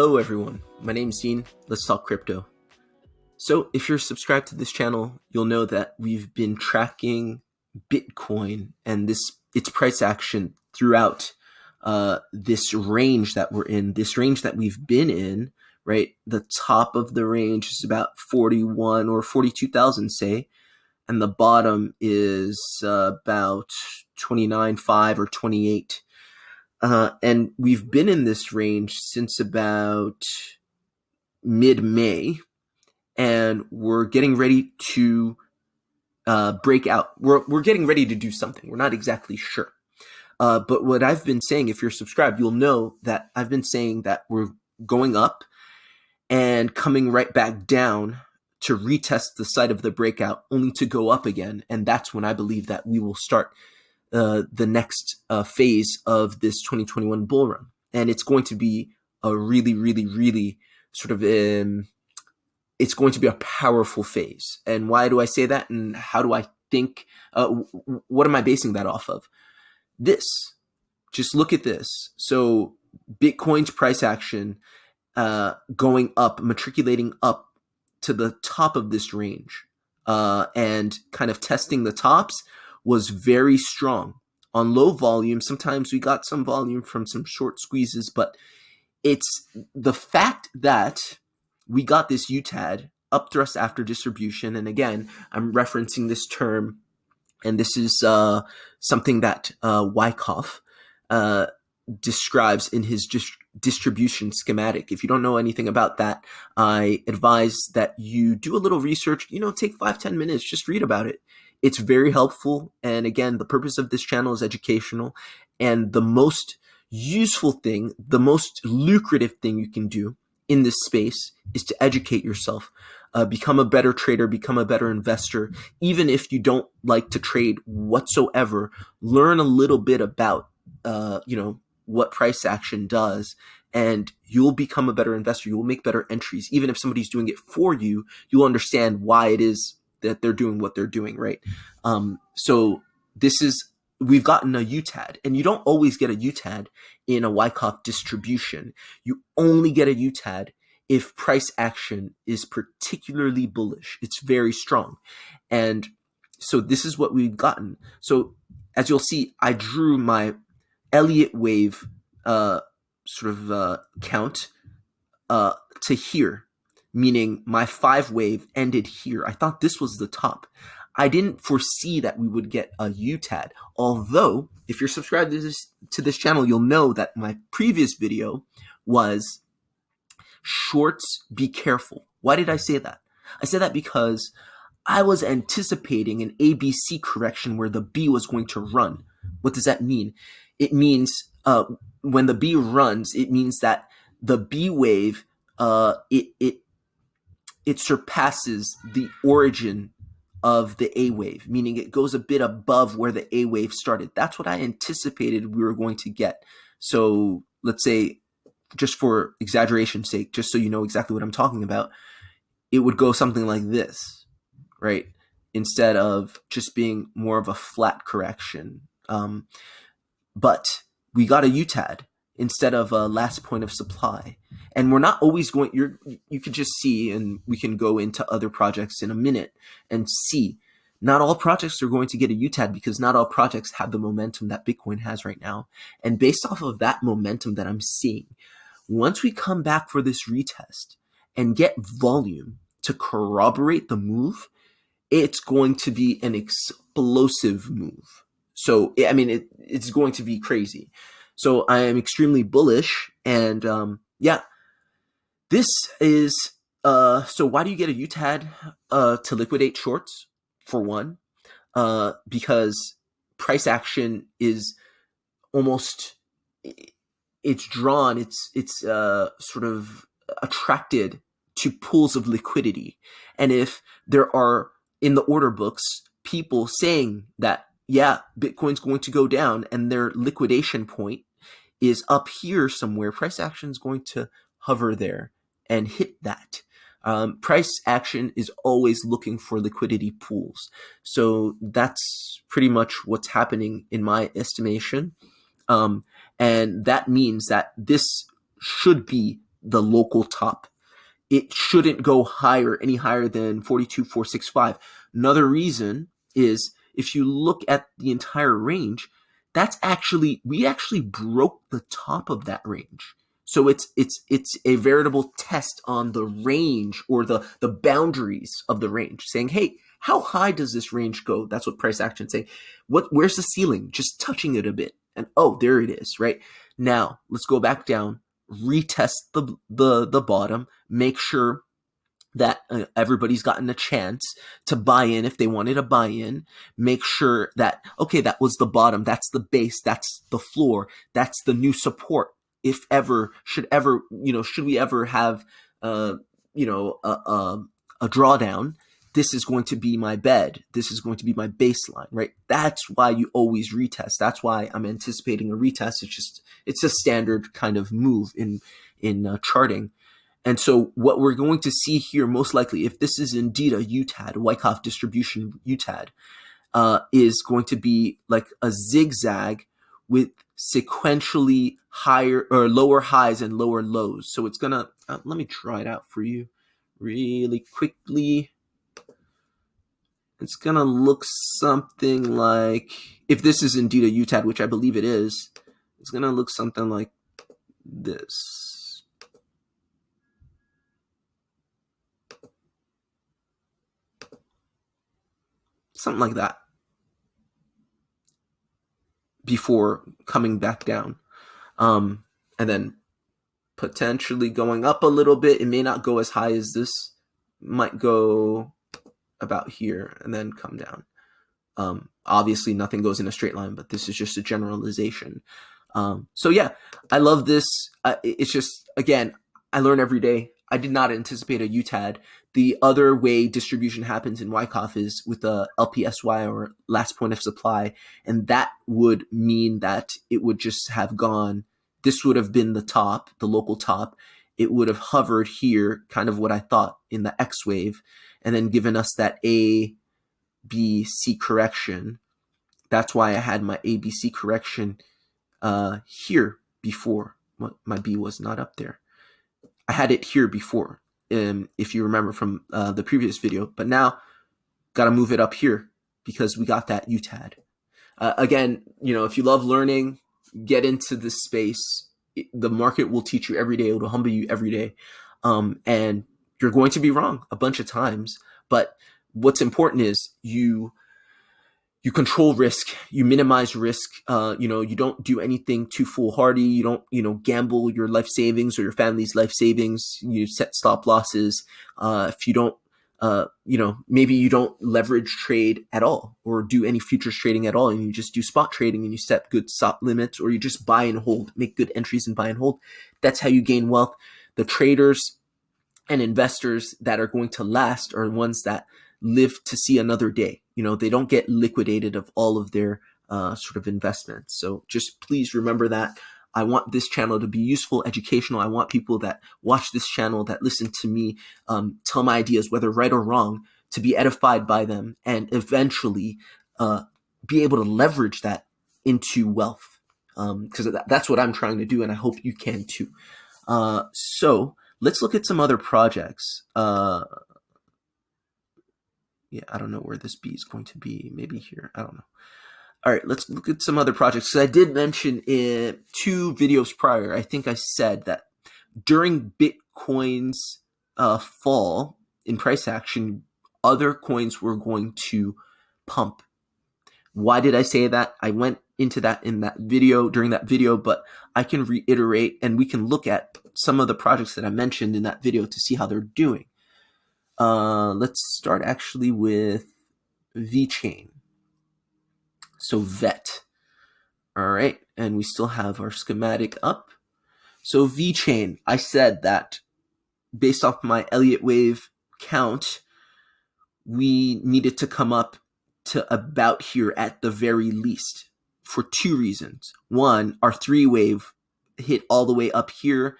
Hello everyone, my name's Dean, let's talk crypto. So if you're subscribed to this channel, you'll know that we've been tracking Bitcoin and its price action throughout this range that we're in, this range that we've been in, right? The top of the range is about 41 or 42,000, say, and the bottom is about 29.5 or 28. And we've been in this range since about mid-May, and we're getting ready to break out. We're getting ready to do something. We're not exactly sure. But what I've been saying, if you're subscribed, you'll know that I've been saying that we're going up and coming right back down to retest the site of the breakout, only to go up again. And that's when I believe that we will start the next phase of this 2021 bull run. And it's going to be a really sort of, it's going to be a powerful phase. And why do I say that? And how do I think, what am I basing that off of? This, just look at this. So Bitcoin's price action going up, matriculating up to the top of this range and kind of testing the tops was very strong on low volume. Sometimes we got some volume from some short squeezes, but it's the fact that we got this UTAD, up thrust after distribution. And again, I'm referencing this term, and this is something that Wyckoff describes in his distribution schematic. If you don't know anything about that, I advise that you do a little research, take 5-10 minutes, just read about it. It's very helpful. And again, the purpose of this channel is educational. And the most useful thing, the most lucrative thing you can do in this space is to educate yourself, become a better trader, become a better investor. Even if you don't like to trade whatsoever, learn a little bit about, what price action does, and you'll become a better investor. You will make better entries. Even if somebody's doing it for you, you'll understand why it is that they're doing what they're doing, right? So we've gotten a UTAD, and you don't always get a UTAD in a Wyckoff distribution. You only get a UTAD if price action is particularly bullish. It's very strong. And so this is what we've gotten. So as you'll see, I drew my Elliott wave count to here, meaning my 5 wave ended here. I thought this was the top. I didn't foresee that we would get a UTAD. Although, if you're subscribed to this channel, you'll know that my previous video was shorts, be careful. Why did I say that? I said that because I was anticipating an ABC correction where the B was going to run. What does that mean? It means when the B runs, it means that the B wave, it surpasses the origin of the A wave, meaning it goes a bit above where the A wave started. That's what I anticipated we were going to get. So let's say, just for exaggeration's sake, just so you know exactly what I'm talking about, it would go something like this, right? Instead of just being more of a flat correction. But we got a UTAD instead of a last point of supply. And we're not always going, you could just see, and we can go into other projects in a minute and see, not all projects are going to get a UTAD because not all projects have the momentum that Bitcoin has right now. And based off of that momentum that I'm seeing, once we come back for this retest and get volume to corroborate the move, it's going to be an explosive move. So, I mean, it's going to be crazy. So I am extremely bullish, and this is, so why do you get a UTAD to liquidate shorts? For one, because price action is almost, it's drawn, it's sort of attracted to pools of liquidity. And if there are, in the order books, people saying that, yeah, Bitcoin's going to go down and their liquidation point is up here somewhere, price action is going to hover there and hit that. Price action is always looking for liquidity pools. So that's pretty much what's happening in my estimation. And that means that this should be the local top. It shouldn't go higher, any higher than 42,465. Another reason is if you look at the entire range, we actually broke the top of that range. So it's a veritable test on the range, or the boundaries of the range, saying, hey, how high does this range go? That's what price action say. Where's the ceiling? Just touching it a bit. And oh, there it is, right? Now let's go back down, retest the bottom, make sure that everybody's gotten a chance to buy in if they wanted to buy in. Make sure that, okay, that was the bottom, that's the base, that's the floor, that's the new support. If ever, should we ever have, a drawdown, this is going to be my bed. This is going to be my baseline, right? That's why you always retest. That's why I'm anticipating a retest. It's a standard kind of move in charting. And so what we're going to see here, most likely, if this is indeed a UTAD, Wyckoff distribution UTAD, is going to be like a zigzag with sequentially higher or lower highs and lower lows. So it's gonna, let me try it out for you really quickly. It's gonna look something like, if this is indeed a UTAD, which I believe it is, it's gonna look something like this. Something like that, before coming back down, and then potentially going up a little bit. It may not go as high as this, might go about here and then come down. Obviously nothing goes in a straight line, but this is just a generalization. So yeah, I love this. It's just, again, I learn every day. I did not anticipate a UTAD. The other way distribution happens in Wyckoff is with a LPSY, or last point of supply, and that would mean that it would just have gone, this would have been the top, the local top. It would have hovered here, kind of what I thought in the X wave, and then given us that A, B, C correction. That's why I had my A, B, C correction here before. My B was not up there. I had it here before, if you remember from the previous video, but now got to move it up here because we got that UTAD. Again, if you love learning, get into this space. The market will teach you every day. It will humble you every day. And you're going to be wrong a bunch of times, but what's important is you control risk, you minimize risk. You don't do anything too foolhardy. You don't, gamble your life savings or your family's life savings. You set stop losses. If you don't, maybe you don't leverage trade at all or do any futures trading at all, and you just do spot trading and you set good stop limits, or you just buy and hold, make good entries and buy and hold. That's how you gain wealth. The traders and investors that are going to last are ones that live to see another day. They don't get liquidated of all of their sort of investments. So just please remember that. I want this channel to be useful, educational. I want people that watch this channel, that listen to me, tell my ideas, whether right or wrong, to be edified by them and eventually be able to leverage that into wealth. Because that's what I'm trying to do, and I hope you can too. So let's look at some other projects. Yeah, I don't know where this B is going to be. Maybe here. I don't know. All right, let's look at some other projects. So I did mention in 2 videos prior, I think I said that during Bitcoin's fall in price action, other coins were going to pump. Why did I say that? I went into that in that video, during that video, but I can reiterate, and we can look at some of the projects that I mentioned in that video to see how they're doing. Let's start actually with VeChain. So VET. All right. And we still have our schematic up. So VeChain, I said that based off my Elliott wave count, we needed to come up to about here at the very least for 2 reasons. One, our 3 wave hit all the way up here.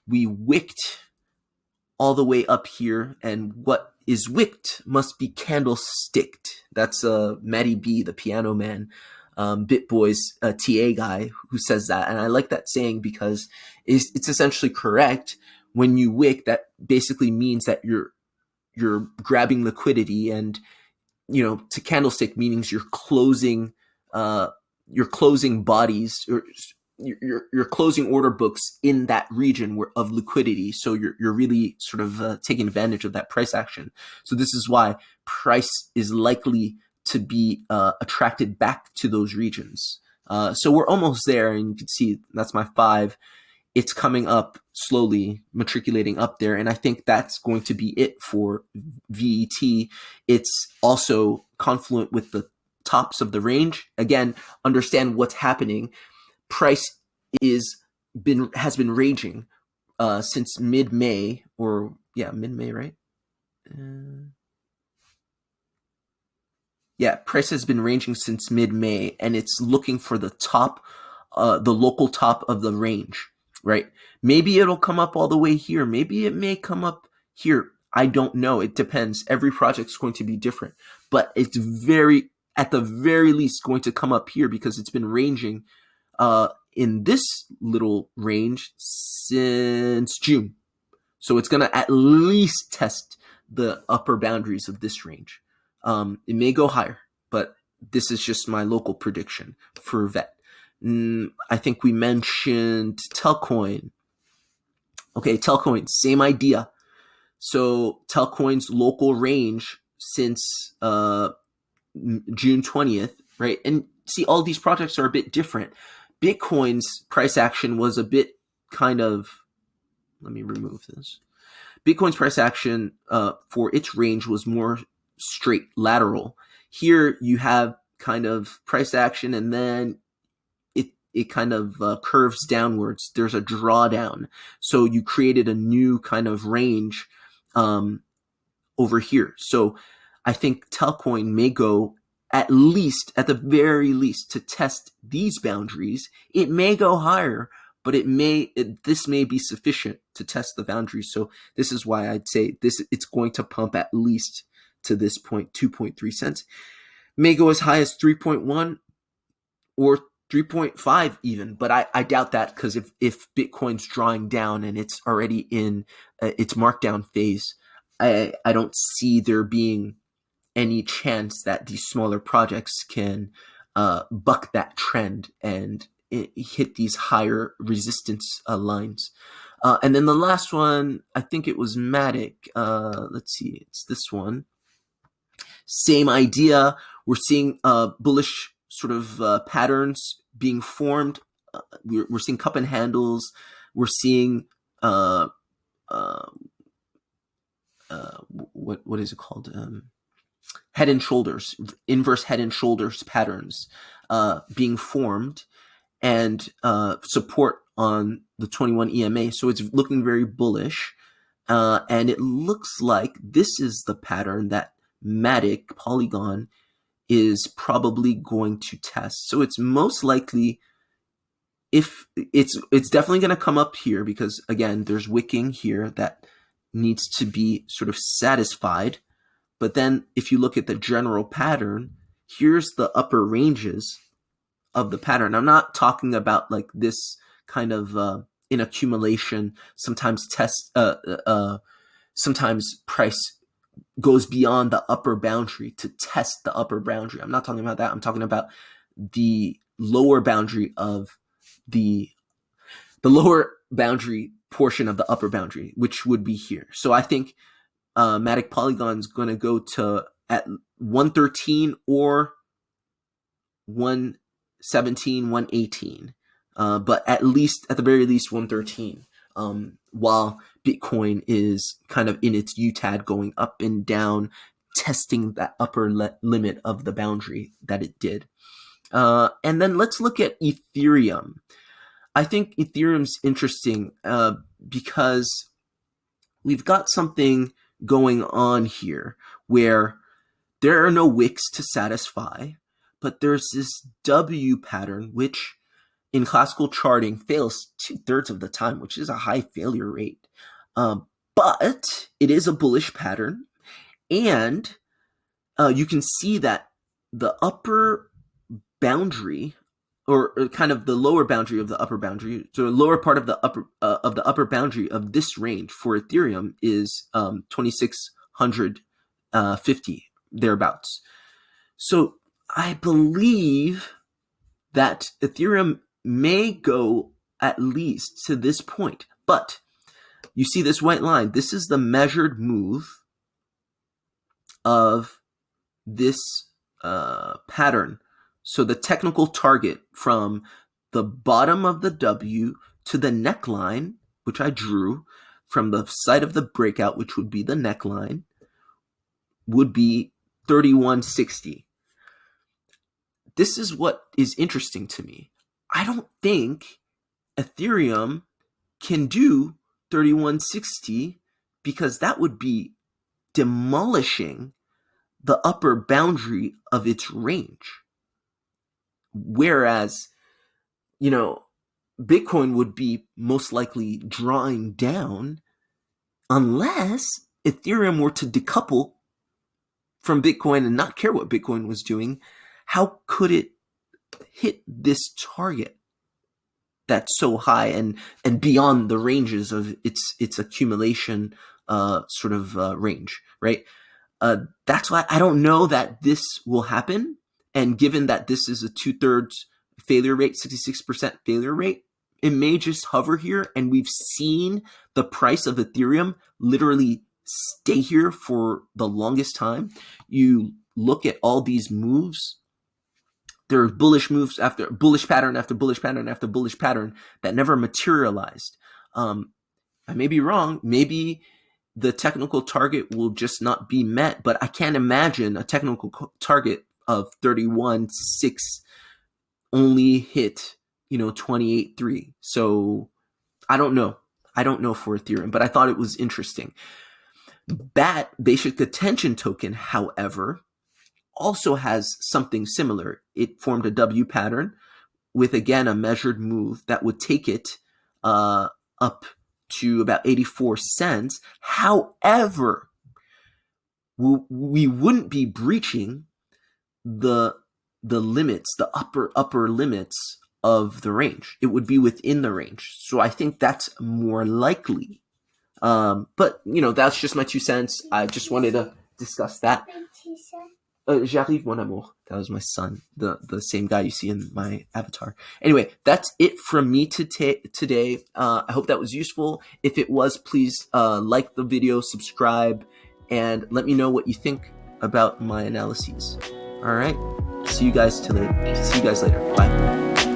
We wicked all the way up here, and what is wicked must be candlesticked. That's Matty B, the piano man, BitBoy's TA guy, who says that, and I like that saying because it's essentially correct. when you wick, that basically means that you're grabbing liquidity, and to candlestick meanings you're closing bodies, or you're closing order books in that region of liquidity. So you're really sort of taking advantage of that price action. So this is why price is likely to be attracted back to those regions. So we're almost there, and you can see that's my 5. It's coming up slowly, matriculating up there, and I think that's going to be it for VET. It's also confluent with the tops of the range. Again, understand what's happening. Price has been ranging since mid-May, mid-May, right? Price has been ranging since mid-May, and it's looking for the top, the local top of the range, right? Maybe it'll come up all the way here. Maybe it may come up here. I don't know. It depends. Every project is going to be different, but it's at the very least going to come up here, because it's been ranging in this little range since June. So it's going to at least test the upper boundaries of this range. It may go higher, but this is just my local prediction for VET. I think we mentioned Telcoin. Okay, Telcoin, same idea. So Telcoin's local range since June 20th, right? And see, all these projects are a bit different. Bitcoin's price action was a bit kind of, let me remove this. Bitcoin's price action for its range was more straight, lateral. Here you have kind of price action, and then it kind of curves downwards. There's a drawdown. So you created a new kind of range over here. So I think Telcoin may go at the very least, to test these boundaries. It may go higher, but this may be sufficient to test the boundaries. So this is why I'd say it's going to pump at least to this point, 2.3 cents. May go as high as 3.1 or 3.5 even, but I doubt that, because if Bitcoin's drawing down and it's already in its markdown phase, I don't see there being any chance that these smaller projects can buck that trend and hit these higher resistance lines. And then the last one, I think it was MATIC. Let's see, it's this one. Same idea. We're seeing bullish sort of patterns being formed. We're seeing cup and handles. We're seeing what is it called? Head and shoulders, inverse head and shoulders patterns being formed, and support on the 21 EMA. So it's looking very bullish, and it looks like this is the pattern that MATIC Polygon is probably going to test. So it's most likely, if it's definitely going to come up here, because again, there's wicking here that needs to be sort of satisfied. But then if you look at the general pattern, here's the upper ranges of the pattern. I'm not talking about like this kind of in accumulation. Sometimes sometimes price goes beyond the upper boundary to test the upper boundary. I'm not talking about that. I'm talking about the lower boundary of the lower boundary portion of the upper boundary, which would be here. So I think MATIC Polygon is going to go to at 113 or 117, 118, but at the very least 113. While Bitcoin is kind of in its UTAD, going up and down, testing that upper limit of the boundary that it did. And then let's look at Ethereum. I think Ethereum's interesting because we've got something going on here where there are no wicks to satisfy, but there's this W pattern, which in classical charting fails 2/3 of the time, which is a high failure rate. But it is a bullish pattern, and you can see that the upper boundary or kind of the lower boundary of the upper boundary. So the lower part of the upper boundary of this range for Ethereum is 2650 thereabouts. So I believe that Ethereum may go at least to this point, but you see this white line. This is the measured move of this pattern. So the technical target from the bottom of the W to the neckline, which I drew from the side of the breakout, which would be the neckline, would be 3160. This is what is interesting to me. I don't think Ethereum can do 3160 because that would be demolishing the upper boundary of its range. Whereas, Bitcoin would be most likely drawing down unless Ethereum were to decouple from Bitcoin and not care what Bitcoin was doing. How could it hit this target that's so high and beyond the ranges of its accumulation range, right? That's why I don't know that this will happen. And given that this is a 2/3 failure rate, 66% failure rate, it may just hover here. And we've seen the price of Ethereum literally stay here for the longest time. You look at all these moves. There are bullish moves after bullish pattern after bullish pattern after bullish pattern that never materialized. I may be wrong. Maybe the technical target will just not be met, but I can't imagine a technical target of 31.6 only hit, 28.3. So I don't know. I don't know for Ethereum, but I thought it was interesting. BAT, Basic Attention Token, however, also has something similar. It formed a W pattern with, again, a measured move that would take it up to about 84 cents. However, we wouldn't be breaching the limits, the upper limits of the range. It would be within the range. So I think that's more likely. But, that's just my 2 cents. I just wanted to discuss that. J'arrive, mon amour. That was my son, the same guy you see in my avatar. Anyway, that's it from me today. I hope that was useful. If it was, please like the video, subscribe, and let me know what you think about my analyses. All right. See you guys later. Bye.